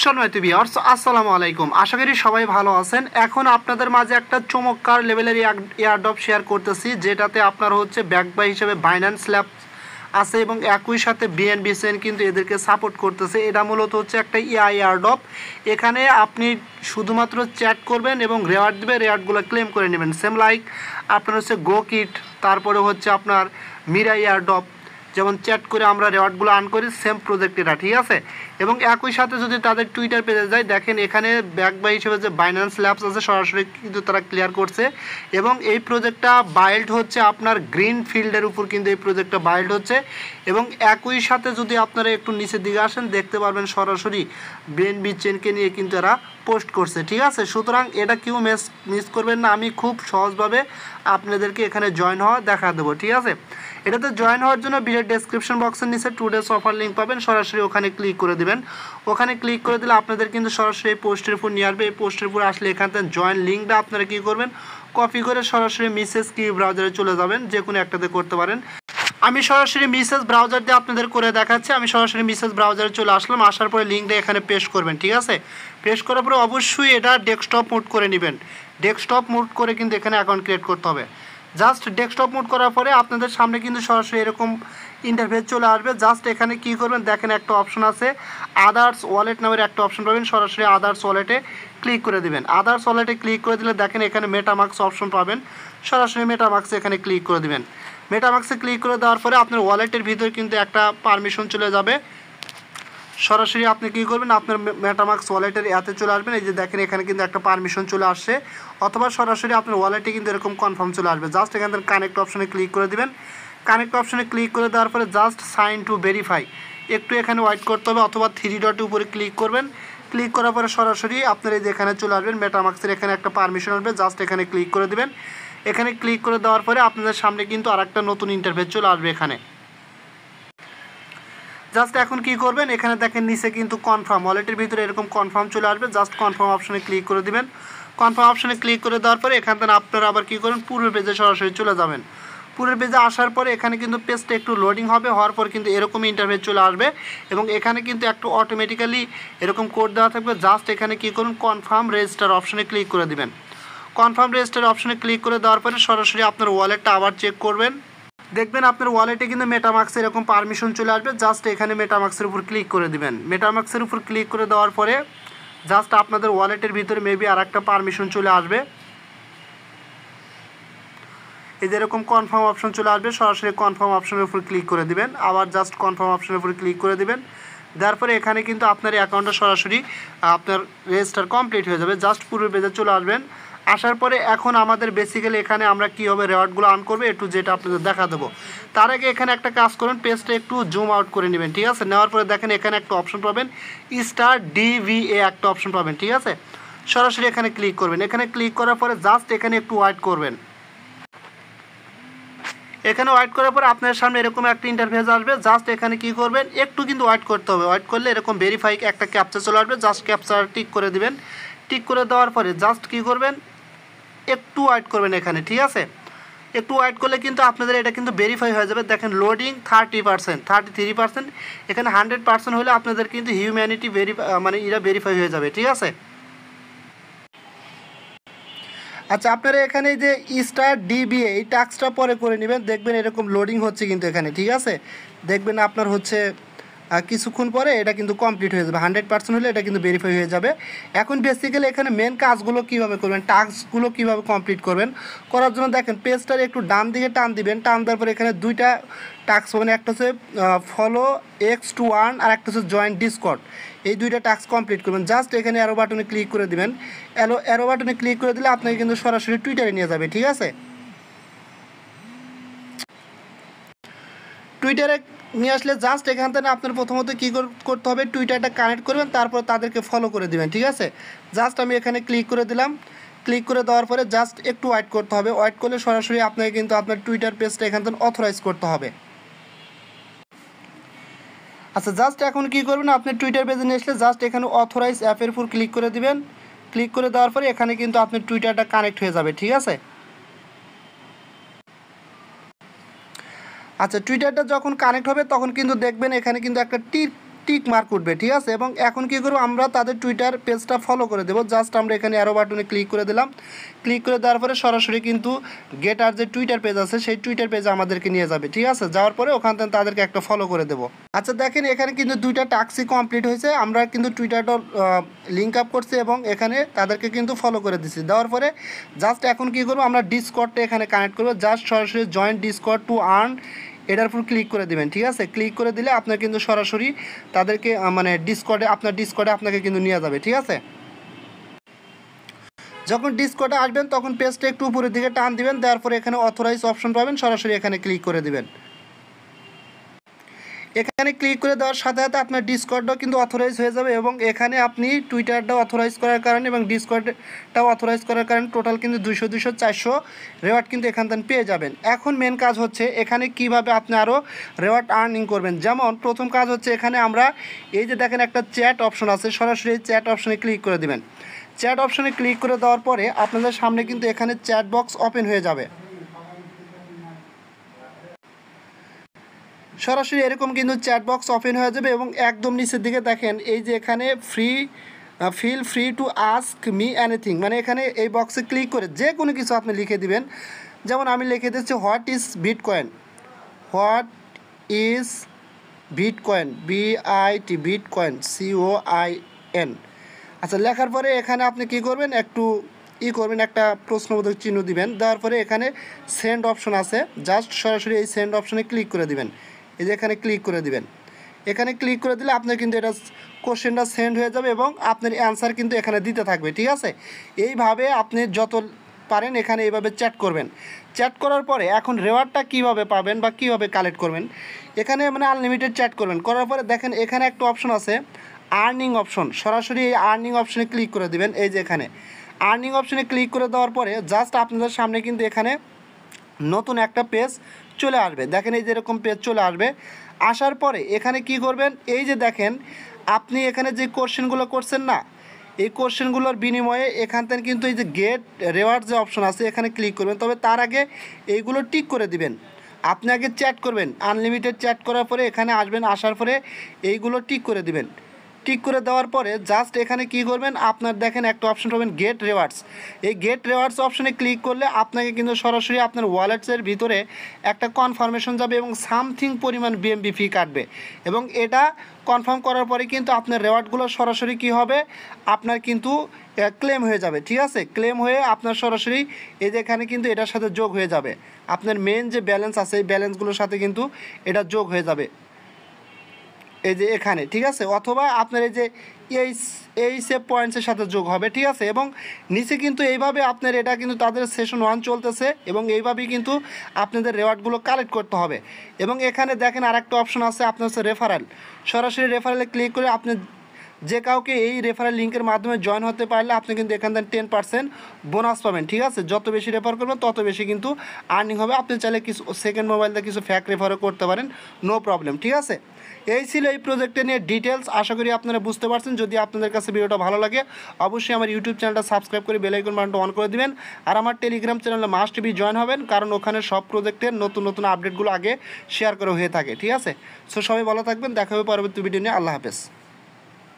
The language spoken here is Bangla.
সম্মানিত ভিউয়ার্স, আসসালামু আলাইকুম। আশা করি সবাই ভালো আছেন। এখন আপনাদের মাঝে একটা চমৎকার লেভেলের এয়ারড্রপ শেয়ার করতেছি, যেটাতে আপনার হচ্ছে ব্যাক বাই হিসেবে বাইন্যান্স ল্যাব আছে এবং একই সাথে বিএনবি চেইন কিন্তু এদেরকে সাপোর্ট করতেছে। এটা মূলত হচ্ছে একটা এয়ারড্রপ। এখানে আপনি শুধুমাত্র চ্যাট করবেন এবং রেওয়ার্ড দেবে, রেওয়ার্ডগুলো ক্লেম করে নেবেন। সেম লাইক আপনার হচ্ছে গো কিট, তারপরে হচ্ছে আপনার মিরা এয়ারড্রপ, যেমন চ্যাট করে আমরা রেওয়ার্ডগুলো আর্ন করি, সেম প্রজেক্ট এটা, ঠিক আছে। এবং একই সাথে যদি তাদের টুইটার পেজে যায়, দেখেন এখানে ব্যাক বাই হিসেবে যে বাইন্যান্স ল্যাবস আছে সরাসরি কিন্তু তারা ক্লিয়ার করছে। এবং এই প্রজেক্টটা বাইল্ড হচ্ছে আপনার গ্রিন ফিল্ডের উপর, কিন্তু এই প্রজেক্টটা বাইল্ড হচ্ছে। এবং একই সাথে যদি আপনারা একটু নিচের দিকে আসেন, দেখতে পারবেন সরাসরি বিএনবি চেনকে নিয়ে কিন্তু এরা পোস্ট করছে, ঠিক আছে। সুতরাং এটা কেউ মিস করবেন না, আমি খুব সহজভাবে আপনাদেরকে এখানে জয়েন হওয়া দেখা দেবো, ঠিক আছে। এটাতে জয়েন হওয়ার জন্য ভিডিও ডেসক্রিপশন বক্সের নিচে 2 days অফার লিঙ্ক পাবেন, সরাসরি ওখানে ক্লিক করে দিবেন। ওখানে ক্লিক করে দিলে আপনাদের কিন্তু সরাসরি এই পোস্টের উপর নিয়ে আসবে। এই পোস্টের উপর আসলে এখান থেকে জয়েন লিঙ্কটা আপনারা কী করবেন, কপি করে সরাসরি মিসেস কি ব্রাউজারে চলে যাবেন, যে কোনো একটাতে করতে পারেন। আমি সরাসরি মিসেস ব্রাউজার দিয়ে আপনাদের করে দেখাচ্ছি। আমি সরাসরি মিসেস ব্রাউজারে চলে আসলাম, আসার পরে লিঙ্কটা এখানে পেস্ট করবেন, ঠিক আছে। পেস্ট করার পরে অবশ্যই এটা ডেস্কটপ মোড করে নেবেন। ডেস্কটপ মোড করে কিন্তু এখানে অ্যাকাউন্ট ক্রিয়েট করতে হবে। জাস্ট ডেস্কটপ মোড করার পরে আপনাদের সামনে কিন্তু সরাসরি এরকম ইন্টারফেস চলে আসবে। জাস্ট এখানে কী করবেন, দেখেন একটা অপশন আছে আদার্স ওয়ালেট নামের একটা অপশন পাবেন, সরাসরি আদার্স ওয়ালেটে ক্লিক করে দিবেন। আদার্স ওয়ালেটে ক্লিক করে দিলে দেখেন এখানে মেটামাক্স অপশন পাবেন, সরাসরি মেটামাক্সে এখানে ক্লিক করে দিবেন। মেটামাক্সে ক্লিক করে দেওয়ার পরে আপনার ওয়ালেটের ভিতরে কিন্তু একটা পারমিশন চলে যাবে। সরাসরি আপনি কী করবেন, আপনার মেটামাক্স ওয়ালেটের এতে চলে আসবেন। এই যে দেখেন এখানে কিন্তু একটা পারমিশন চলে আসছে, অথবা সরাসরি আপনার ওয়ালেটে কিন্তু এরকম কনফার্ম চলে আসবে। জাস্ট এখান থেকে কানেক্ট অপশনে ক্লিক করে দিবেন। কানেক্ট অপশনে ক্লিক করে দেওয়ার পরে জাস্ট সাইন টু ভেরিফাই, একটু এখানে ওয়েট করতে হবে, অথবা 3 ডটের উপরে ক্লিক করবেন। ক্লিক করার পরে সরাসরি আপনার এই যে এখানে চলে আসবেন, মেটামাক্সের এখানে একটা পারমিশন আসবে, জাস্ট এখানে ক্লিক করে দিবেন। এখানে ক্লিক করে দেওয়ার পরে আপনাদের সামনে কিন্তু আরেকটা নতুন ইন্টারফেস চলে আসবে। এখানে জাস্ট এখন কি করবেন, এখানে দেখেন নিচে কিন্তু কনফার্ম, ওয়ালেটের ভিতরে এরকম কনফার্ম চলে আসবে। জাস্ট কনফার্ম অপশনে ক্লিক করে দিবেন। কনফার্ম অপশনে ক্লিক করে দেওয়ার পরে এখান থেকে আপনারা আবার কী করবেন, পূর্বের পেজে সরাসরি চলে যাবেন। পূর্বের পেজে আসার পরে এখানে কিন্তু পেজটা একটু লোডিং হবে, হওয়ার পর কিন্তু এরকমই ইন্টারফেস চলে আসবে। এবং এখানে কিন্তু একটু অটোমেটিক্যালি এরকম কোড দেওয়া থাকবে। জাস্ট এখানে কী করুন, কনফার্ম রেজিস্টার অপশনে ক্লিক করে দিবেন। কনফার্ম রেজিস্টার অপশনে ক্লিক করে দেওয়ার পরে সরাসরি আপনার ওয়ালেটটা আবার চেক করবেন। দেখবেন আপনার ওয়ালেটে কিন্তু মেটামাক্সের এরকম পারমিশন চলে আসবে। জাস্ট এখানে মেটামাক্সের উপর ক্লিক করে দিবেন। মেটামাক্সের উপর ক্লিক করে দেওয়ার পরে জাস্ট আপনাদের ওয়ালেটের ভিতরে মেবি আর একটা পারমিশন চলে আসবে। এই যে এরকম কনফার্ম অপশন চলে আসবে, সরাসরি কনফার্ম অপশনের উপর ক্লিক করে দিবেন। আবার জাস্ট কনফার্ম অপশনের উপর ক্লিক করে দিবেন। দেওয়ার পরে এখানে কিন্তু আপনার অ্যাকাউন্টটা সরাসরি আপনার রেজিস্টার কমপ্লিট হয়ে যাবে। জাস্ট পূর্বের পেজে চলে আসবেন। আসার পরে এখন আমাদের বেসিক্যালি এখানে আমরা কীভাবে রেওয়ার্ডগুলো আর্ন করবো একটু যেটা আপনাদের দেখা দেবো। তার আগে এখানে একটা কাজ করুন, পেজটা একটু জুম আউট করে নেবেন, ঠিক আছে। নেওয়ার পরে দেখেন এখানে একটা অপশন পাবেন, স্টার ডিভিএ একটা অপশন পাবেন, ঠিক আছে। সরাসরি এখানে ক্লিক করবেন। এখানে ক্লিক করার পরে জাস্ট এখানে একটু ওয়েট করবেন। এখানে ওয়েট করার পরে আপনার সামনে এরকম একটা ইন্টারফেস আসবে। জাস্ট এখানে কি করবেন, একটু কিন্তু ওয়েট করতে হবে। ওয়েট করলে এরকম ভেরিফাই একটা ক্যাপচা চলে আসবে, জাস্ট ক্যাপচার টিক করে দিবেন। টিক করে দেওয়ার পরে জাস্ট কি করবেন, একটু ওয়েট করবেন এখানে, ঠিক আছে। একটু ওয়েট করলে কিন্তু আপনাদের এটা কিন্তু ভেরিফাই হয়ে যাবে। দেখেন লোডিং 30%, 33%, এখানে 100% হলে আপনাদের কিন্তু হিউম্যানিটি মানে এরা ভেরিফাই হয়ে যাবে, ঠিক আছে। আচ্ছা, আপনারা এখানে যে স্টার ডিবিএ এই টাস্কটা পরে করে নেবেন। দেখবেন এরকম লোডিং হচ্ছে কিন্তু এখানে, ঠিক আছে। দেখবেন আপনার হচ্ছে কিছুক্ষণ পরে এটা কিন্তু কমপ্লিট হয়ে যাবে। 100% হলে এটা কিন্তু ভেরিফাই হয়ে যাবে। এখন বেসিক্যালি এখানে মেন কাজগুলো কীভাবে করবেন, টাস্কগুলো কীভাবে কমপ্লিট করবেন, করার জন্য দেখেন পেজটার একটু ডান দিকে টান দিবেন। টান দেওয়ার পরে এখানে 2টা টাস্ক মানে একটা হচ্ছে ফলো এক্স টু আর্ন আর একটা হচ্ছে জয়েন ডিসকর্ড, এই 2টা টাস্ক কমপ্লিট করবেন। জাস্ট এখানে অ্যারো বাটনে ক্লিক করে দিবেন। অ্যারো বাটনে ক্লিক করে দিলে আপনাকে কিন্তু সরাসরি টুইটারে নিয়ে যাবে, ঠিক আছে। টুইটারে নিয়ে আসলে জাস্ট এখান থেকে আপনার প্রথমত কী করতে হবে, টুইটারটা কানেক্ট করবেন, তারপর তাদেরকে ফলো করে দেবেন, ঠিক আছে। জাস্ট আমি এখানে ক্লিক করে দিলাম। ক্লিক করে দেওয়ার পরে জাস্ট একটু ওয়েট করতে হবে। ওয়েট করলে সরাসরি আপনাকে কিন্তু আপনার টুইটার পেজটা এখান থেকে অথরাইজ করতে হবে। আচ্ছা, জাস্ট এখন কী করবেন, আপনি টুইটার পেজে নিয়ে আসলে জাস্ট এখানে অথরাইজ অ্যাপের উপর ক্লিক করে দিবেন। ক্লিক করে দেওয়ার পরে এখানে কিন্তু আপনার টুইটারটা কানেক্ট হয়ে যাবে, ঠিক আছে। আচ্ছা, টুইটারটা যখন কানেক্ট হবে তখন কিন্তু দেখবেন এখানে কিন্তু একটা টিক মার্ক উঠবে, ঠিক আছে। এবং এখন কী করবো, আমরা তাদের টুইটার পেজটা ফলো করে দেবো। জাস্ট আমরা এখানে অ্যারো বাটনে ক্লিক করে দিলাম। ক্লিক করে দেওয়ার পরে সরাসরি কিন্তু গেটার যে টুইটার পেজ আছে সেই টুইটার পেজে আমাদেরকে নিয়ে যাবে, ঠিক আছে। যাওয়ার পরে ওখান থেকে তাদেরকে একটা ফলো করে দেবো। আচ্ছা দেখেন, এখানে কিন্তু 2টা টাস্কই কমপ্লিট হয়েছে। আমরা কিন্তু টুইটারটা লিঙ্ক আপ করছি এবং এখানে তাদেরকে কিন্তু ফলো করে দিচ্ছি। দেওয়ার পরে জাস্ট এখন কী করবো, আমরা ডিসকর্ডটা এখানে কানেক্ট করবো। জাস্ট সরাসরি জয়েন ডিসকর্ড টু আর্ন এটার উপর ক্লিক করে দেবেন, ঠিক আছে। ক্লিক করে দিলে আপনার কিন্তু সরাসরি তাদেরকে মানে ডিসকর্ডে আপনাকে কিন্তু নিয়ে যাবে, ঠিক আছে। যখন ডিসকর্ডে আসবেন তখন পেজটা একটু উপরের দিকে টান দিবেন, দেওয়ার পরে এখানে অথরাইজ অপশন পাবেন, সরাসরি এখানে ক্লিক করে দিবেন। এখানে ক্লিক করে দেওয়ার সাথে সাথে আপনার ডিসকর্ডটাও কিন্তু অথরাইজ হয়ে যাবে এবং এখানে আপনি টুইটারটাও অথরাইজ করার কারণে এবং ডিসকর্ডটাও অথরাইজ করার কারণে টোটাল কিন্তু 200 রেওয়ার্ড কিন্তু এখান থেকে পেয়ে যাবেন। এখন মেন কাজ হচ্ছে এখানে কিভাবে আপনি আরও রেওয়ার্ড আর্নিং করবেন। যেমন প্রথম কাজ হচ্ছে এখানে আমরা এই যে দেখেন একটা চ্যাট অপশন আছে, সরাসরি এই চ্যাট অপশনে ক্লিক করে দেবেন। চ্যাট অপশনে ক্লিক করে দেওয়ার পরে আপনাদের সামনে কিন্তু এখানে চ্যাট বক্স ওপেন হয়ে যাবে। সরাসরি এরকম কিন্তু চ্যাট বক্স ওপেন হয়ে যাবে এবং একদম নিচের দিকে দেখেন এই যে এখানে feel free to ask me anything, মানে এখানে এই বক্সে ক্লিক করে যে কোনো কিছু আপনি লিখে দিবেন। যেমন আমি লিখে দিচ্ছি what is bitcoin, what is bitcoin, BIT bitcoin COIN। আচ্ছা লেখার পরে এখানে আপনি কি করবেন, একটু করবেন, একটা প্রশ্নবোধক চিহ্ন দিবেন। দেওয়ার পরে এখানে সেন্ড অপশন আছে, জাস্ট সরাসরি এই সেন্ড অপশনে ক্লিক করে দিবেন। এই যে এখানে ক্লিক করে দিবেন। এখানে ক্লিক করে দিলে আপনার কিন্তু এটা কোশ্চেনটা সেন্ড হয়ে যাবে এবং আপনার অ্যান্সার কিন্তু এখানে দিতে থাকবে, ঠিক আছে। এইভাবে আপনি যত পারেন এখানে এইভাবে চ্যাট করবেন। চ্যাট করার পরে এখন রেওয়ার্ডটা কীভাবে পাবেন বা কীভাবে কালেক্ট করবেন, এখানে মানে আনলিমিটেড চ্যাট করবেন। করার পরে দেখেন এখানে একটা অপশন আছে আর্নিং অপশন, সরাসরি এই আর্নিং অপশনে ক্লিক করে দিবেন। এই যে এখানে আর্নিং অপশনে ক্লিক করে দেওয়ার পরে জাস্ট আপনাদের সামনে কিন্তু এখানে নতুন একটা পেজ চলে আসবে। দেখেন এই যে এরকম পেজ চলে আসবে। আসার পরে এখানে কি করবেন, এই যে দেখেন আপনি এখানে যে কোশ্চেনগুলো করছেন না, এই কোশ্চেনগুলোর বিনিময়ে এখান থেকে কিন্তু এই যে গেট রেওয়ার্ড যে অপশন আছে এখানে ক্লিক করবেন। তবে তার আগে এইগুলো টিক করে দিবেন। আপনি আগে চ্যাট করবেন, আনলিমিটেড চ্যাট করার পরে এখানে আসবেন, আসার পরে এইগুলো টিক করে দিবেন। টিক করে দেওয়ার পরে জাস্ট এখানে কি করবেন, আপনার দেখেন একটা অপশন পাবেন গেট রেওয়ার্ডস। এই গেট রেওয়ার্ডস অপশনে ক্লিক করলে আপনাকে কিন্তু সরাসরি আপনার ওয়ালেটসের ভিতরে একটা কনফার্মেশন যাবে এবং সামথিং পরিমাণ BNB ফি কাটবে এবং এটা কনফার্ম করার পরে কিন্তু আপনার রেওয়ার্ডগুলো সরাসরি কি হবে, আপনার কিন্তু ক্লেম হয়ে যাবে, ঠিক আছে। ক্লেম হয়ে আপনার সরাসরি এই যে এখানে কিন্তু এটার সাথে যোগ হয়ে যাবে। আপনার মেন যে ব্যালেন্স আছে এই ব্যালেন্সগুলোর সাথে কিন্তু এটা যোগ হয়ে যাবে এই যে এখানে, ঠিক আছে। অথবা আপনার এই যে এই সেভ পয়েন্টসের সাথে যোগ হবে, ঠিক আছে। এবং নিচে কিন্তু এইভাবে আপনার এটা কিন্তু তাদের সেশন 1 চলতেছে এবং এইভাবেই কিন্তু আপনাদের রেওয়ার্ডগুলো কালেক্ট করতে হবে। এবং এখানে দেখেন আরেকটা অপশন আছে আপনার হচ্ছে রেফারেল। সরাসরি রেফারেলে ক্লিক করে আপনি যে কাউকে এই রেফারেল লিঙ্কের মাধ্যমে জয়েন হতে পারলে আপনি কিন্তু এখান থেকে 10% বোনাস পাবেন, ঠিক আছে। যত বেশি রেফার করবেন তত বেশি কিন্তু আর্নিং হবে। আপনি চাইলে কিছু সেকেন্ড মোবাইল দিয়ে কিছু ফ্যাক রেফারও করতে পারেন, নো প্রবলেম, ঠিক আছে। এই ছিল এই প্রজেক্টে নিয়ে ডিটেলস। আশা করি আপনারা বুঝতে পারছেন। যদি আপনাদের কাছে ভিডিওটা ভালো লাগে অবশ্যই আমার ইউটিউব চ্যানেলটা সাবস্ক্রাইব করে বেল আইকন বাটনটা অন করে দিবেন আর আমার টেলিগ্রাম চ্যানেলে মাস্ট বি জয়েন হবেন, কারণ ওখানে সব প্রজেক্টের নতুন নতুন আপডেটগুলো আগে শেয়ার করা হয়ে থাকে, ঠিক আছে। সো সবাই ভালো থাকবেন, দেখা হবে পরবর্তী ভিডিও নিয়ে। আল্লাহ হাফেজ।